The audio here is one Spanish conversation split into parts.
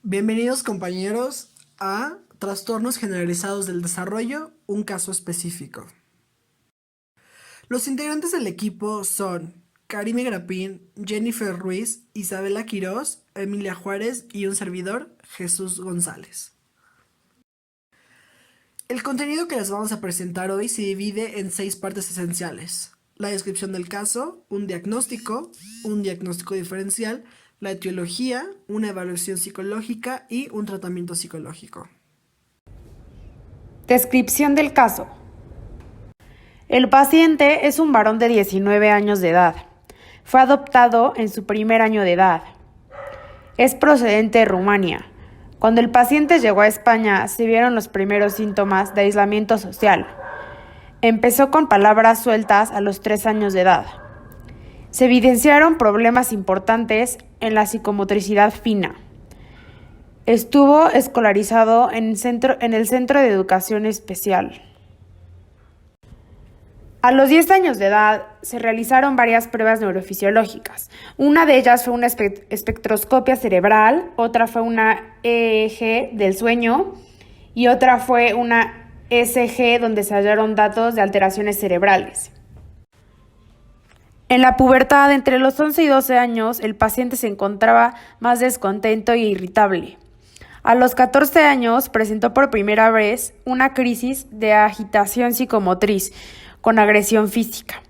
Bienvenidos compañeros a Trastornos Generalizados del Desarrollo, un caso específico. Los integrantes del equipo son Karime Grapín, Jennifer Ruiz, Isabela Quirós, Emilia Juárez y un servidor, Jesús González. El contenido que les vamos a presentar hoy se divide en 6 partes esenciales: la descripción del caso, un diagnóstico diferencial, la etiología, una evaluación psicológica y un tratamiento psicológico. Descripción del caso. El paciente es un varón de 19 años de edad. Fue adoptado en su primer año de edad. Es procedente de Rumania. Cuando el paciente llegó a España, se vieron los primeros síntomas de aislamiento social. Empezó con palabras sueltas a los 3 años de edad. Se evidenciaron problemas importantes en la psicomotricidad fina. Estuvo escolarizado en el Centro de Educación Especial. A los 10 años de edad se realizaron varias pruebas neurofisiológicas. Una de ellas fue una espectroscopia cerebral, otra fue una EEG del sueño y otra fue una ECG donde se hallaron datos de alteraciones cerebrales. En la pubertad, entre los 11 y 12 años, el paciente se encontraba más descontento e irritable. A los 14 años presentó por primera vez una crisis de agitación psicomotriz con agresión física.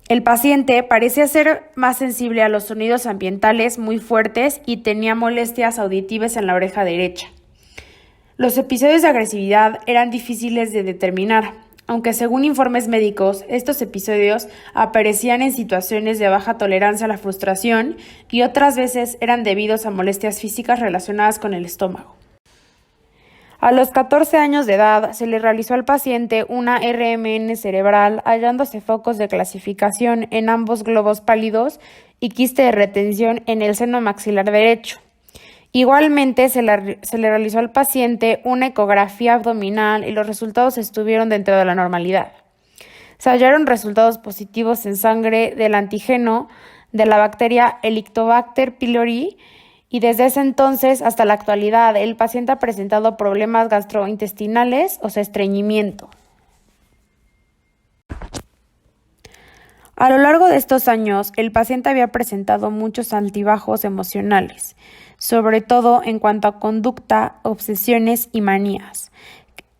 El paciente parecía ser más sensible a los sonidos ambientales muy fuertes y tenía molestias auditivas en la oreja derecha. Los episodios de agresividad eran difíciles de determinar, aunque según informes médicos, estos episodios aparecían en situaciones de baja tolerancia a la frustración y otras veces eran debidos a molestias físicas relacionadas con el estómago. A los 14 años de edad se le realizó al paciente una RMN cerebral hallándose focos de clasificación en ambos globos pálidos y quiste de retención en el seno maxilar derecho. Igualmente se le realizó al paciente una ecografía abdominal y los resultados estuvieron dentro de la normalidad. Se hallaron resultados positivos en sangre del antígeno de la bacteria Helicobacter pylori y desde ese entonces hasta la actualidad el paciente ha presentado problemas gastrointestinales o estreñimiento. A lo largo de estos años, el paciente había presentado muchos altibajos emocionales, sobre todo en cuanto a conducta, obsesiones y manías.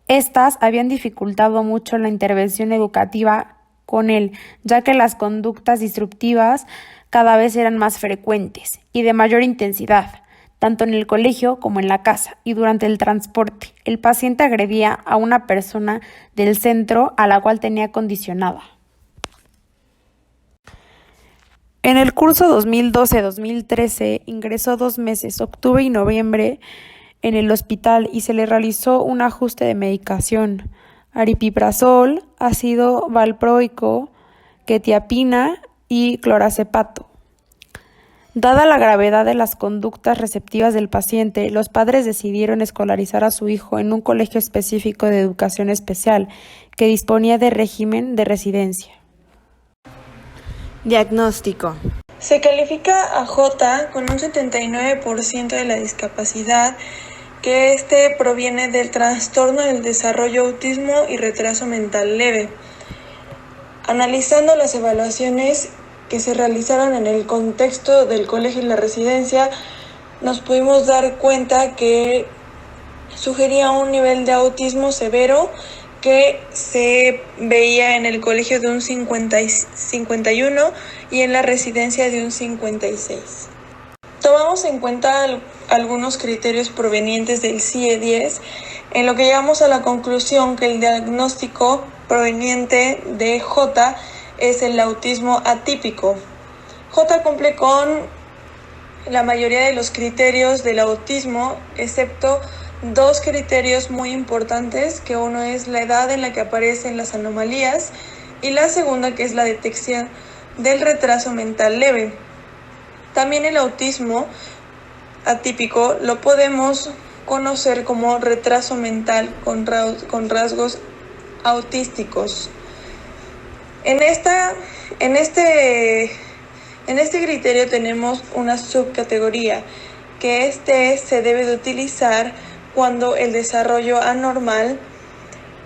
Estas habían dificultado mucho la intervención educativa con él, ya que las conductas disruptivas cada vez eran más frecuentes y de mayor intensidad, tanto en el colegio como en la casa y durante el transporte. El paciente agredía a una persona del centro a la cual tenía condicionada. En el curso 2012-2013 ingresó 2 meses, octubre y noviembre, en el hospital y se le realizó un ajuste de medicación: aripiprazol, ácido valproico, quetiapina y clorazepato. Dada la gravedad de las conductas receptivas del paciente, los padres decidieron escolarizar a su hijo en un colegio específico de educación especial que disponía de régimen de residencia. Diagnóstico. Se califica a J con un 79% de la discapacidad, que proviene del trastorno del desarrollo, autismo y retraso mental leve. Analizando las evaluaciones que se realizaron en el contexto del colegio y la residencia, nos pudimos dar cuenta que sugería un nivel de autismo severo que se veía en el colegio de un 51 y en la residencia de un 56. Tomamos en cuenta algunos criterios provenientes del CIE-10, en lo que llegamos a la conclusión que el diagnóstico proveniente de J es el autismo atípico. J cumple con la mayoría de los criterios del autismo, excepto 2 criterios muy importantes, que uno es la edad en la que aparecen las anomalías y la segunda, que es la detección del retraso mental leve. También el autismo atípico lo podemos conocer como retraso mental con rasgos autísticos. En este criterio tenemos una subcategoría, que este se debe de utilizar cuando el desarrollo anormal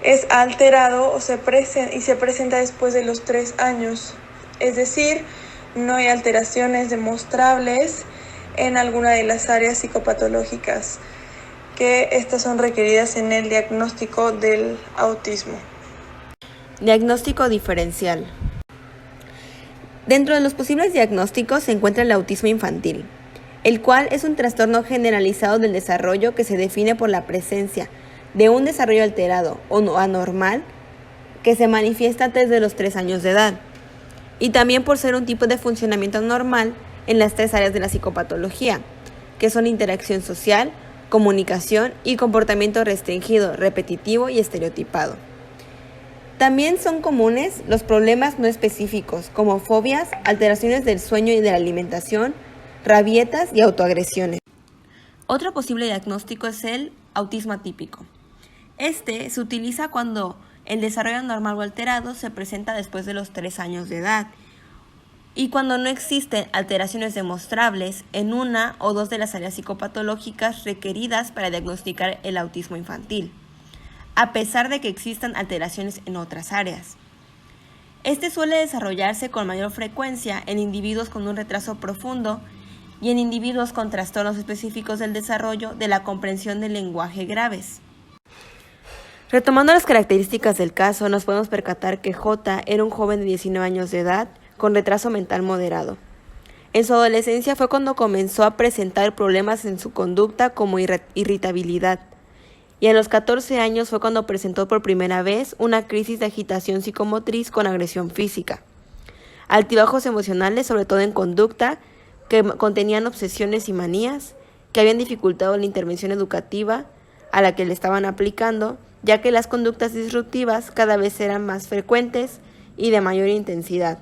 es alterado o se presenta después de los 3 años. Es decir, no hay alteraciones demostrables en alguna de las áreas psicopatológicas, que estas son requeridas en el diagnóstico del autismo. Diagnóstico diferencial. Dentro de los posibles diagnósticos se encuentra el autismo infantil, el cual es un trastorno generalizado del desarrollo que se define por la presencia de un desarrollo alterado o anormal que se manifiesta desde los 3 años de edad, y también por ser un tipo de funcionamiento anormal en las 3 áreas de la psicopatología, que son interacción social, comunicación y comportamiento restringido, repetitivo y estereotipado. También son comunes los problemas no específicos, como fobias, alteraciones del sueño y de la alimentación, rabietas y autoagresiones. Otro posible diagnóstico es el autismo atípico. Este se utiliza cuando el desarrollo anormal o alterado se presenta después de los 3 años de edad y cuando no existen alteraciones demostrables en una o 2 de las áreas psicopatológicas requeridas para diagnosticar el autismo infantil, a pesar de que existan alteraciones en otras áreas. Este suele desarrollarse con mayor frecuencia en individuos con un retraso profundo y en individuos con trastornos específicos del desarrollo de la comprensión del lenguaje graves. Retomando las características del caso, nos podemos percatar que J era un joven de 19 años de edad con retraso mental moderado. En su adolescencia fue cuando comenzó a presentar problemas en su conducta como irritabilidad, y a los 14 años fue cuando presentó por primera vez una crisis de agitación psicomotriz con agresión física. Altibajos emocionales, sobre todo en conducta, que contenían obsesiones y manías, que habían dificultado la intervención educativa a la que le estaban aplicando, ya que las conductas disruptivas cada vez eran más frecuentes y de mayor intensidad.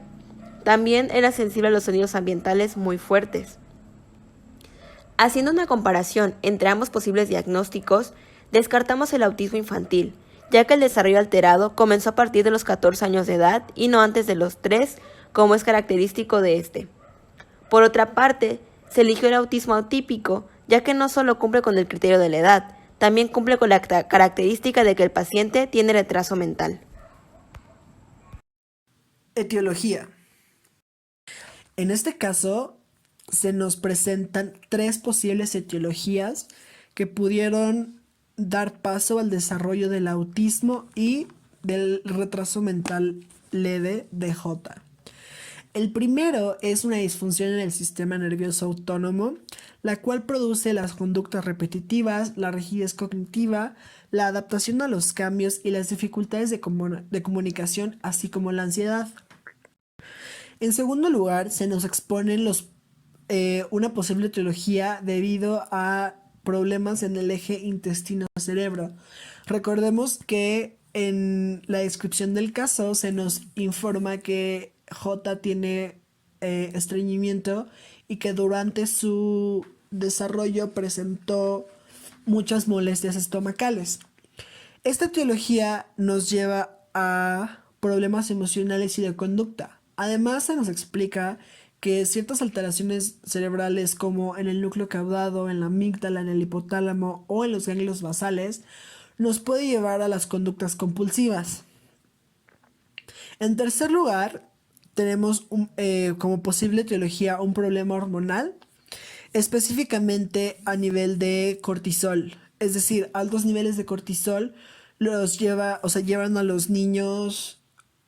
También era sensible a los sonidos ambientales muy fuertes. Haciendo una comparación entre ambos posibles diagnósticos, descartamos el autismo infantil, ya que el desarrollo alterado comenzó a partir de los 14 años de edad y no antes de los 3, como es característico de este. Por otra parte, se eligió el autismo atípico, ya que no solo cumple con el criterio de la edad, también cumple con la característica de que el paciente tiene retraso mental. Etiología. En este caso, se nos presentan 3 posibles etiologías que pudieron dar paso al desarrollo del autismo y del retraso mental leve de J. El primero es una disfunción en el sistema nervioso autónomo, la cual produce las conductas repetitivas, la rigidez cognitiva, la adaptación a los cambios y las dificultades de comunicación, así como la ansiedad. En segundo lugar, se nos exponen una posible etiología debido a problemas en el eje intestino-cerebro. Recordemos que en la descripción del caso se nos informa que J tiene estreñimiento y que durante su desarrollo presentó muchas molestias estomacales. Esta etiología nos lleva a problemas emocionales y de conducta. Además, se nos explica que ciertas alteraciones cerebrales como en el núcleo caudado, en la amígdala, en el hipotálamo o en los ganglios basales nos puede llevar a las conductas compulsivas. En tercer lugar, tenemos como posible etiología un problema hormonal, específicamente a nivel de cortisol. Es decir, altos niveles de cortisol llevan a los niños,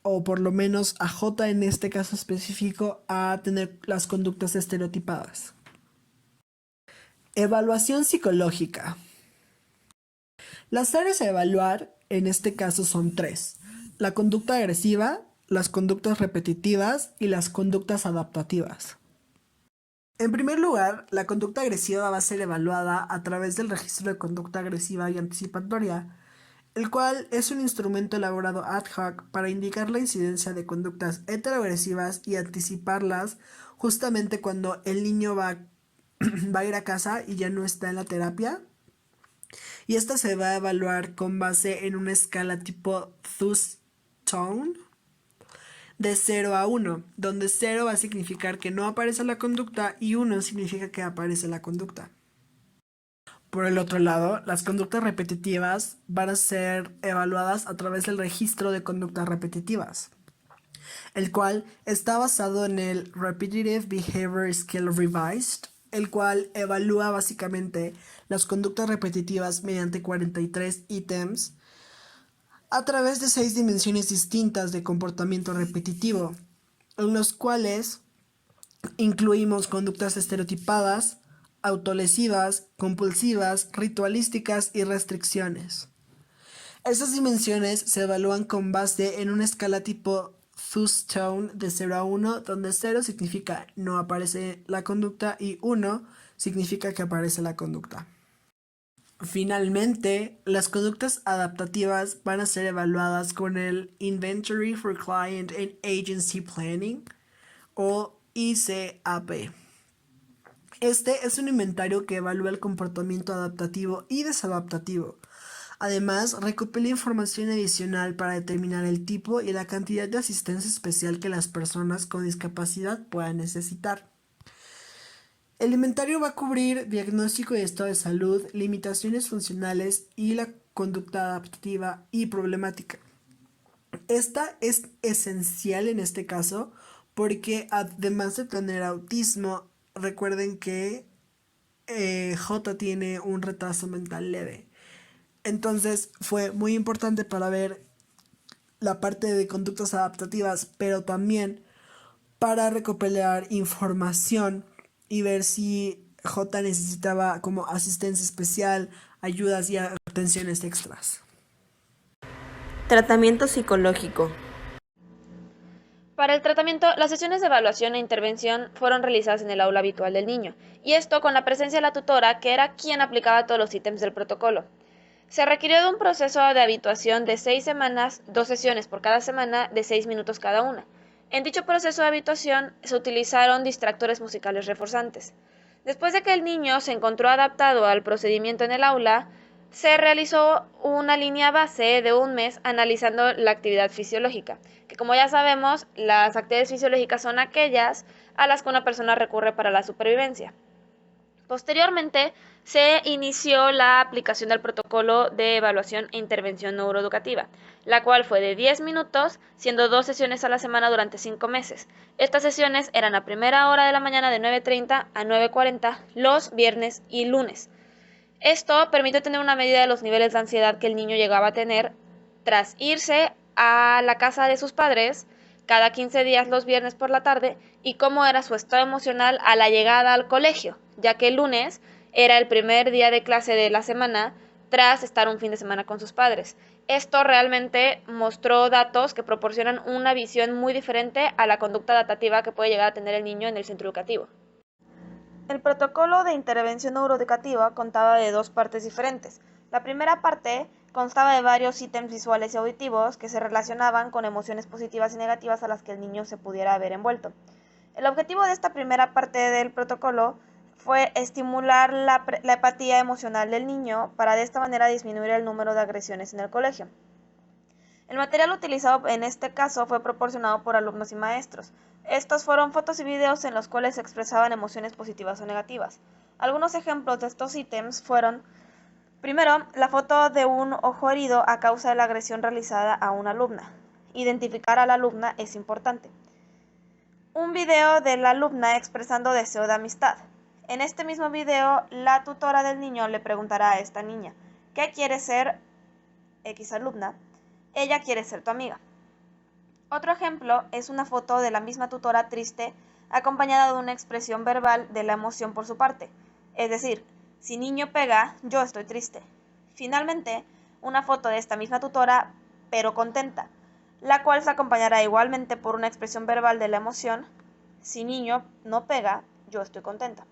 o por lo menos a J en este caso específico, a tener las conductas estereotipadas. Evaluación psicológica. Las áreas a evaluar en este caso son 3: la conducta agresiva, las conductas repetitivas y las conductas adaptativas. En primer lugar, la conducta agresiva va a ser evaluada a través del registro de conducta agresiva y anticipatoria, el cual es un instrumento elaborado ad hoc para indicar la incidencia de conductas heteroagresivas y anticiparlas justamente cuando el niño va a ir a casa y ya no está en la terapia. Y esta se va a evaluar con base en una escala tipo Thus-Tone de 0 a 1, donde 0 va a significar que no aparece la conducta y 1 significa que aparece la conducta. Por el otro lado, las conductas repetitivas van a ser evaluadas a través del registro de conductas repetitivas, el cual está basado en el Repetitive Behavior Skill Revised, el cual evalúa básicamente las conductas repetitivas mediante 43 ítems a través de 6 dimensiones distintas de comportamiento repetitivo, en los cuales incluimos conductas estereotipadas, autolesivas, compulsivas, ritualísticas y restricciones. Estas dimensiones se evalúan con base en una escala tipo Thustone de 0 a 1, donde 0 significa no aparece la conducta y 1 significa que aparece la conducta. Finalmente, las conductas adaptativas van a ser evaluadas con el Inventory for Client and Agency Planning o ICAP. Este es un inventario que evalúa el comportamiento adaptativo y desadaptativo. Además, recopila información adicional para determinar el tipo y la cantidad de asistencia especial que las personas con discapacidad puedan necesitar. El inventario va a cubrir diagnóstico y estado de salud, limitaciones funcionales y la conducta adaptativa y problemática. Esta es esencial en este caso porque además de tener autismo, recuerden que J tiene un retraso mental leve. Entonces fue muy importante para ver la parte de conductas adaptativas, pero también para recopilar información y ver si J necesitaba como asistencia especial, ayudas y atenciones extras. Tratamiento psicológico. Para el tratamiento, las sesiones de evaluación e intervención fueron realizadas en el aula habitual del niño, y esto con la presencia de la tutora, que era quien aplicaba todos los ítems del protocolo. Se requirió de un proceso de habituación de 6 semanas, 2 sesiones por cada semana de 6 minutos cada una. En dicho proceso de habituación se utilizaron distractores musicales reforzantes. Después de que el niño se encontró adaptado al procedimiento en el aula, se realizó una línea base de un mes analizando la actividad fisiológica, que como ya sabemos, las actividades fisiológicas son aquellas a las que una persona recurre para la supervivencia. Posteriormente, se inició la aplicación del protocolo de evaluación e intervención neuroeducativa, la cual fue de 10 minutos, siendo 2 sesiones a la semana durante 5 meses. Estas sesiones eran a primera hora de la mañana de 9:30 a 9:40 los viernes y lunes. Esto permitió tener una medida de los niveles de ansiedad que el niño llegaba a tener tras irse a la casa de sus padres cada 15 días los viernes por la tarde y cómo era su estado emocional a la llegada al colegio, ya que el lunes era el primer día de clase de la semana tras estar un fin de semana con sus padres. Esto realmente mostró datos que proporcionan una visión muy diferente a la conducta adaptativa que puede llegar a tener el niño en el centro educativo. El protocolo de intervención neuroeducativa contaba de 2 partes diferentes. La primera parte constaba de varios ítems visuales y auditivos que se relacionaban con emociones positivas y negativas a las que el niño se pudiera ver envuelto. El objetivo de esta primera parte del protocolo fue estimular la empatía emocional del niño para de esta manera disminuir el número de agresiones en el colegio. El material utilizado en este caso fue proporcionado por alumnos y maestros. Estos fueron fotos y videos en los cuales se expresaban emociones positivas o negativas. Algunos ejemplos de estos ítems fueron: primero, la foto de un ojo herido a causa de la agresión realizada a una alumna. Identificar a la alumna es importante. Un video de la alumna expresando deseo de amistad. En este mismo video, la tutora del niño le preguntará a esta niña: ¿qué quiere ser X alumna? Ella quiere ser tu amiga. Otro ejemplo es una foto de la misma tutora triste acompañada de una expresión verbal de la emoción por su parte. Es decir, si niño pega, yo estoy triste. Finalmente, una foto de esta misma tutora, pero contenta, la cual se acompañará igualmente por una expresión verbal de la emoción: si niño no pega, yo estoy contenta.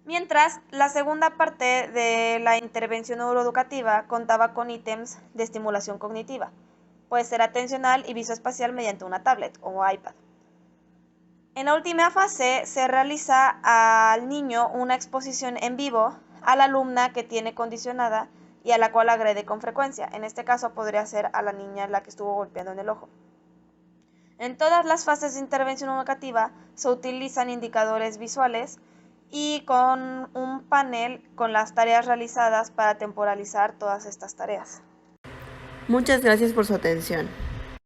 Mientras, la segunda parte de la intervención neuroeducativa contaba con ítems de estimulación cognitiva. Puede ser atencional y visoespacial mediante una tablet o iPad. En la última fase se realiza al niño una exposición en vivo a la alumna que tiene condicionada y a la cual agrede con frecuencia. En este caso podría ser a la niña la que estuvo golpeando en el ojo. En todas las fases de intervención educativa se utilizan indicadores visuales y con un panel con las tareas realizadas para temporalizar todas estas tareas. Muchas gracias por su atención.